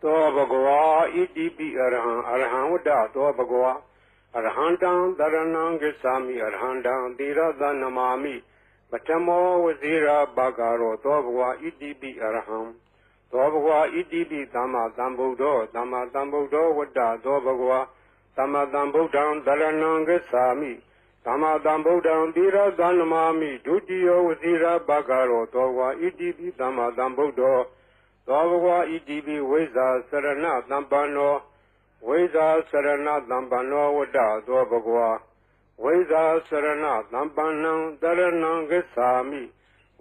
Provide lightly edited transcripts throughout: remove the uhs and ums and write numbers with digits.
သောဘဂဝါဣတိပိအရဟံအရဟံဝတ္တသောဘဂဝါအရဟံတံတရဏံဂစ္ဆာမိအရဟံတံသီရသနမာမိပထမောဝဇိရာဘဂရောသောဘဂဝါဣတိပိအရဟံသောဘဂဝါဣတိပိသမ္မာသမ္ဗုဒ္ဓောသမ္မာသမ္ဗုဒ္ဓောဝတ္တသောဘဂဝါသမ္မာသမ္ဗုဒ္ဓံတရဏံဂစ္ဆာမိသမ္မာသမ္ဗုဒ္ဓံသီရသနမာမိဒုတိယဝဇိရာဘဂရောသောဘဂဝါဣတိပိသမ္မာသမ္ဗုဒ္ဓောသောဘဂဝါဣတိပိဝိဇ္ဇာစရဏသမ္ပန္နောဝိဇ္ဇာစရဏသမ္ပန္နောဝတ္တသောဘဂဝါဝိဇ္ဇာစရဏသမ္ပန္နံတရဏံဂစ္ဆာမိ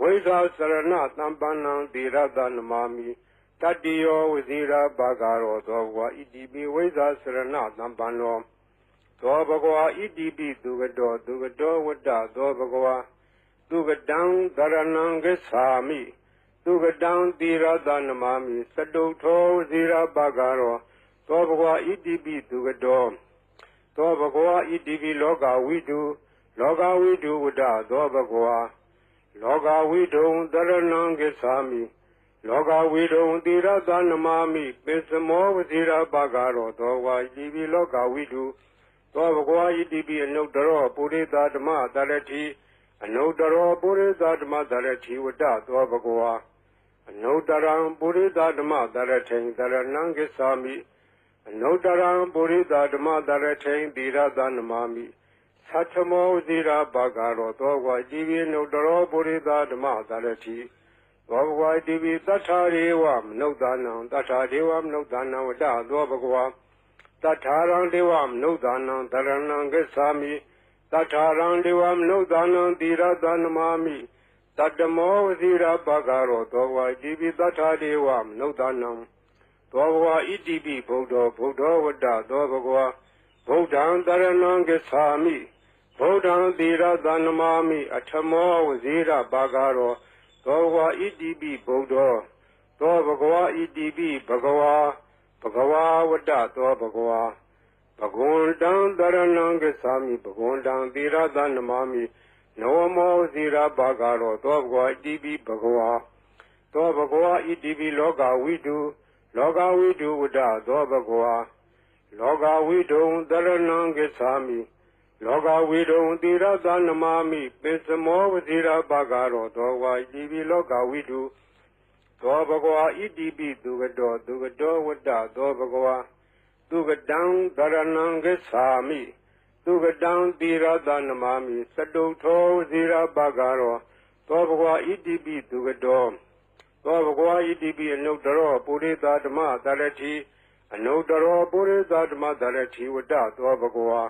ဝိဇ္ဇာစရဏသမ္ပန္နံသီရသနမာမိတတ္တိယောဝဇိရာဘဂရောသောဘဂဝါဣတိပိဝိဇ္ဇာစရဏသမ္ပန္နောသောဘဂဝါဣတိပိသူကတောဝတ္တသောဘဂဝါသူကတံတရဏံဂစ္ဆာမိသူကတံသီရသနမာမိသတုထောဝဇိရာဘဂရောသောဘဂဝါဣတိပိသူကတောသောဘဂဝါဣတိပိလောကဝိတုဝတ္တသောဘဂဝါလောကဝိတုံတရဏံဂစ္ဆာမိလောကဝိတုံသီရသနမာမိပိစမောဝဇိရာဘဂရောသောဘဂဝါဣတိပိလောကဝိတုသောဘဂဝါဣတိပိအနုတ္တရောပုရိသဓမ္မတရတိအနုတ္တရောပုရိသဓမ္မတရတိဝတ္တသောဘဂဝါအနုတ္တရံပုရိသဓမ္မတရထိံတရဏံဂစ္ဆာမိအနုတ္တရံပုရိသဓမ္မတရထိံသီရသနမာမိသတ္ထမောဇိရာဘဂရောသောဘဂဝါဣတိပိအနုတ္တရောပုရိသဓမ္မတရတိသောဘဂဝါဣတိပိသတ္ထာရေဝမနုဿာနံသတ္ထာဒေဝမနုဿာနံဝတ္တသောဘဂဝါသတ္ထာရံဒေဝမနုဿာနံတရဏံဂစ္ဆာမိသတ္ထာရံဒေဝမနုဿာနံသီရသနမာမိတတ္တမောဝဇိရာဘဂရောသောဘဂဝါဣတိပိသတ္ထာဒေဝမနုဿာနံသောဘဂဝါဣတိပိဗုဒ္ဓောဝတ္တသောဘဂဝါဗုဒ္ဓံတရဏံဂစ္ဆာမိဗုဒ္ဓံသီရသနမာမိအထမောဝဇိရာဘဂရောသောဘဂဝါဣတိပိဗုဒ္ဓောသောဘဂဝါဣတိပိဘဂဝါဝတ္တသောဘဂဝါဘဂဝန္တံတရဏံဂစ္ဆာမိဘဂဝန္တံသီရသနမာမိနဝမောဇိရာဘဂရောသောဘဂဝါဣတိပိဘဂဝါသောဘဂဝါဣတိပိလောကဝိတုဝတ္တသောဘဂဝါလောကဝိတုံတရဏံဂစ္ဆာမိလောကဝိတုံသီရသနမာမိပိစမောဝဇိရာဘဂရောသောဘဂဝါဣတိပိလောကဝိတုသောဘဂဝါဣတိပိသူကတောဝတ္တသောဘဂဝါသူကတံတရဏံဂစ္ဆာမိသူကတံသီရသနမာမိသတုထောဝဇိရာဘဂရောသောဘဂဝါဣတိပိသူကတောသောဘဂဝါဣတိပိအနုတ္တရောပုရိသဓမ္မတရတိအနုတ္တရောပုရိသဓမ္မတရတိဝတ္တသောဘဂဝါ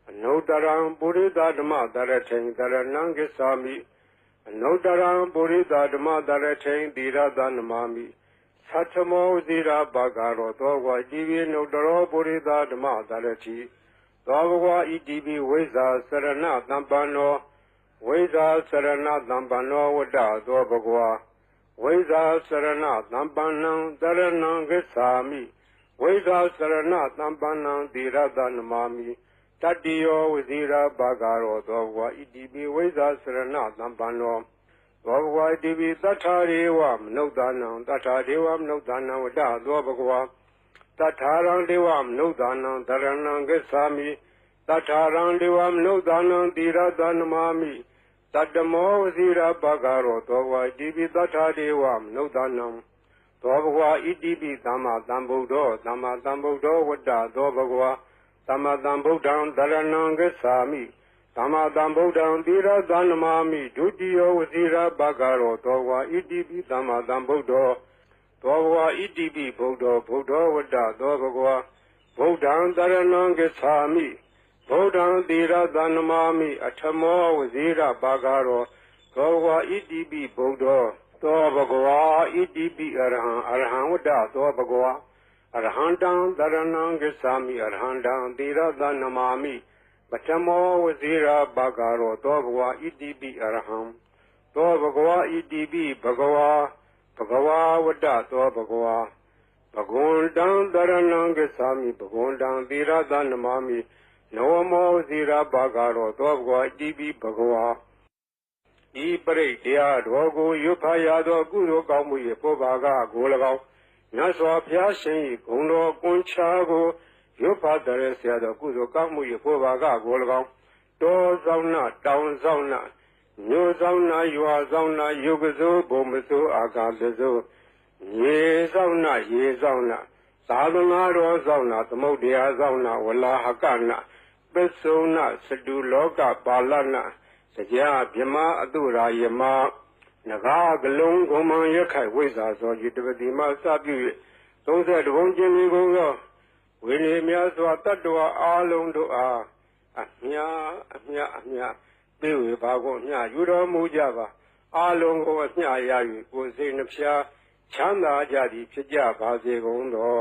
အနုတ္တရံပုရိသဓမ္မတရထိံတရဏံဂစ္ဆာမိအနုတ္တရံပုရိသဓမ္မတရထိံသီရသနမာမိသတ္ထမောဇိရာဘဂရောသောဘဂဝါဣတိပိအနုတ္တရောပုရိသဓမ္မတရတိသောဘဂဝါဣတိပိဝိဇ္ဇာစရဏသမ္ပန္နောဝိဇ္ဇာစရဏသမ္ပန္နောဝတ္တသောဘဂဝါဝိဇ္ဇာစရဏသမ္ပန္နံတရဏံဂစ္ဆာမိဝိဇ္ဇာစရဏသမ္ပန္နံသီရသနမာမိတတ္တိယောဝဇိရာဘဂရောသောဘဂဝါဣတိပိဝိဇ္ဇာစရဏသမ္ပန္နောသောဘဂဝါဣတိပိသတ္ထာရေဝမနုဿာနံသတ္ထာဒေဝမနုဿာနံဝတ္တသောဘဂဝါသတ္ထာရံဒေဝမနုဿာနံတရဏံဂစ္ဆာမိသတ္ထာရံဒေဝမနုဿာနံသီရသနမာမိတတ္တမောဝဇိရာဘဂရောသောဘဂဝါဣတိပိသတ္ထာဒေဝမနုဿာနံသောဘဂဝါဣတိပိသမ္မာသမ္ဗုဒ္ဓောဝတ္တသောဘဂဝါသမ္မာသမ္ဗုဒ္ဓံတရဏံဂစ္ဆာမိသမ္မာသမ္ဗုဒ္ဓံသီရသနမာမိဒုတိယဝဇိရာဘဂရောသောဘဂဝါဣတိပိသမ္မာသမ္ဗုဒ္ဓောသောဘဂဝါဣတိပိဗုဒ္ဓောဝတ္တသောဘဂဝါဗုဒ္ဓံတရဏံဂစ္ဆာမိဗုဒ္ဓံသီရသနမာမိအထမောဝဇိရာဘဂရောသောဘဂဝါဣတိပိဗုဒ္ဓောသောဘဂဝါဣတိပိအရဟံဝတ္တသောဘဂဝါအရဟံတံတရဏံဂစ္ဆာမိအရဟံတံသီရသနမာမိပထမောဝဇိရာဘဂရောသောဘဂဝါဣတိပိအရဟံသောဘဂဝါဣတိပိဘဂဝါဝတ္တသောဘဂဝါဘဂဝန္တံတရဏံဂစ္ဆာမိဘဂဝန္တံသီရသနမာမိနဝမောဇိရာဘဂရောသောဘဂဝါဣတိပိဘဂဝါဤပရိတရားတော်ကိုရွတ်ဖတ်ရသောကုသိုလ်ကောင်းမှု၏ပုဗ္ဗာကကို၎င်း မြတ်စွာဘုရားရှင်၏ဂုဏ်တော်ကွန်ချာကိုရုပ်ဖတ်တဲ့ဆရာတော်ကုသိုလ်ကောင်းမှု၏ဖို့ပါကကို၎င်းတောဆောင်နာတောင်ဆောင်နာမြို့ဆောင်နာရွာဆောင်နာယုတ်ကစိုးဘုံမစိုးအာကာသစိုးရေဆောင်နာရေဆောင်နာသာသနာတော်ဆောင်နာသမုဒ္ဒရာဆောင်နာဝလာဟကနာပစ္စုံနာစတုလောကပါဠနာစကြာမြမအတုရာယမနဂါကလုံးဂုံမံရခိုင်ဝိဇ္ဇာသောယတပတိမစပြု၍30ဘုံကျင်လေးကုန်သောဝိနည်းများစွာတတ္တဝါအားလုံးတို့အားအမြပြေဝေပါကုန်မြယူတော်မူကြပါအားလုံးကိုအမြရ၍ကိုယ်စိတ်နှဖျားချမ်းသာကြသည်ဖြစ်ကြပါစေကုန်သော